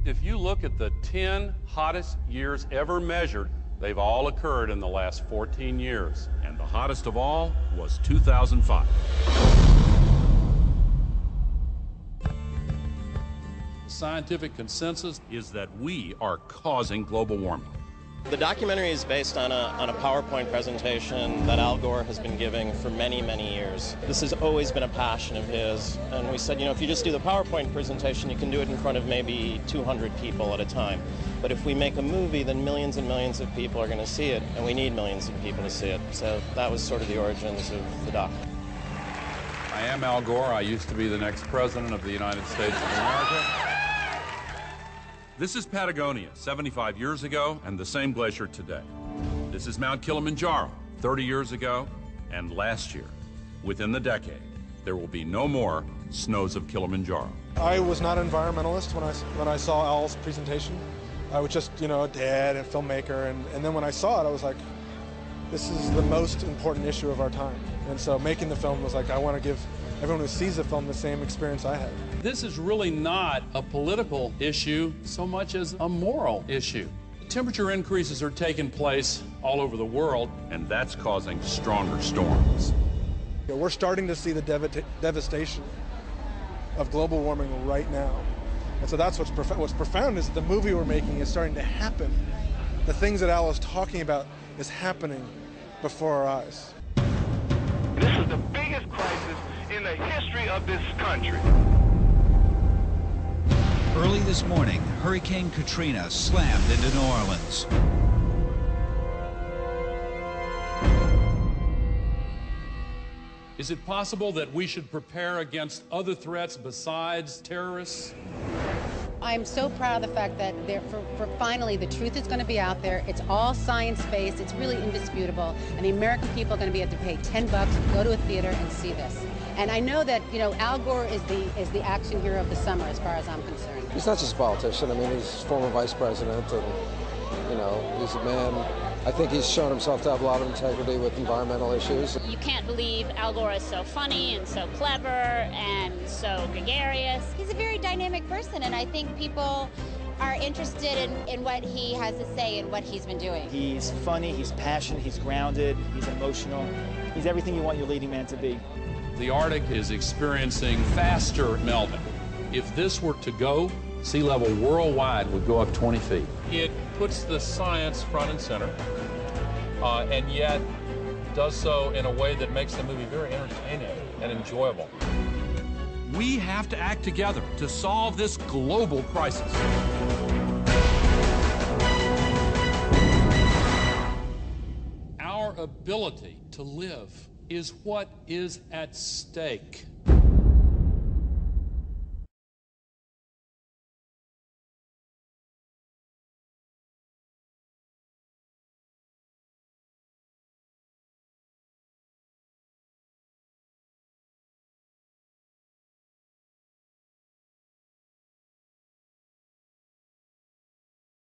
If you look at the 10 hottest years ever measured, they've all occurred in the last 14 years. And the hottest of all was 2005. The scientific consensus is that we are causing global warming. The documentary is based on a PowerPoint presentation that Al Gore has been giving for many, many years. This has always been a passion of his, and we said, you know, if you just do the PowerPoint presentation, you can do it in front of maybe 200 people at a time. But if we make a movie, then millions and millions of people are going to see it, and we need millions of people to see it. So that was sort of the origins of the doc. I am Al Gore. I used to be the next president of the United States of America. This is Patagonia, 75 years ago, and the same glacier today. This is Mount Kilimanjaro, 30 years ago, and last year. Within the decade, there will be no more snows of Kilimanjaro. I was not an environmentalist when I saw Al's presentation. I was just, you know, a dad and a filmmaker, and then when I saw it, I was like, this is the most important issue of our time. And so making the film was like, I want to give everyone who sees the film the same experience I had. This is really not a political issue so much as a moral issue. Temperature increases are taking place all over the world, and that's causing stronger storms. We're starting to see the devastation of global warming right now. And so that's what's profound is that the movie we're making is starting to happen. The things that Al is talking about is happening before our eyes. This is the biggest crisis in the history of this country. Early this morning, Hurricane Katrina slammed into New Orleans. Is it possible that we should prepare against other threats besides terrorists? I'm so proud of the fact that for finally the truth is going to be out there. It's all science-based. It's really indisputable. And the American people are going to be able to pay $10 to go to a theater and see this. And I know that, you know, Al Gore is the action hero of the summer as far as I'm concerned. He's not just a politician. I mean, he's former vice president and, you know, he's a man. I think he's shown himself to have a lot of integrity with environmental issues. You can't believe Al Gore is so funny and so clever and so gregarious. He's a very dynamic person, and I think people are interested in what he has to say and what he's been doing. He's funny, he's passionate, he's grounded, he's emotional. He's everything you want your leading man to be. The Arctic is experiencing faster melting. If this were to go, sea level worldwide would go up 20 feet. It puts the science front and center, and yet does so in a way that makes the movie very entertaining and enjoyable. We have to act together to solve this global crisis. Our ability to live is what is at stake.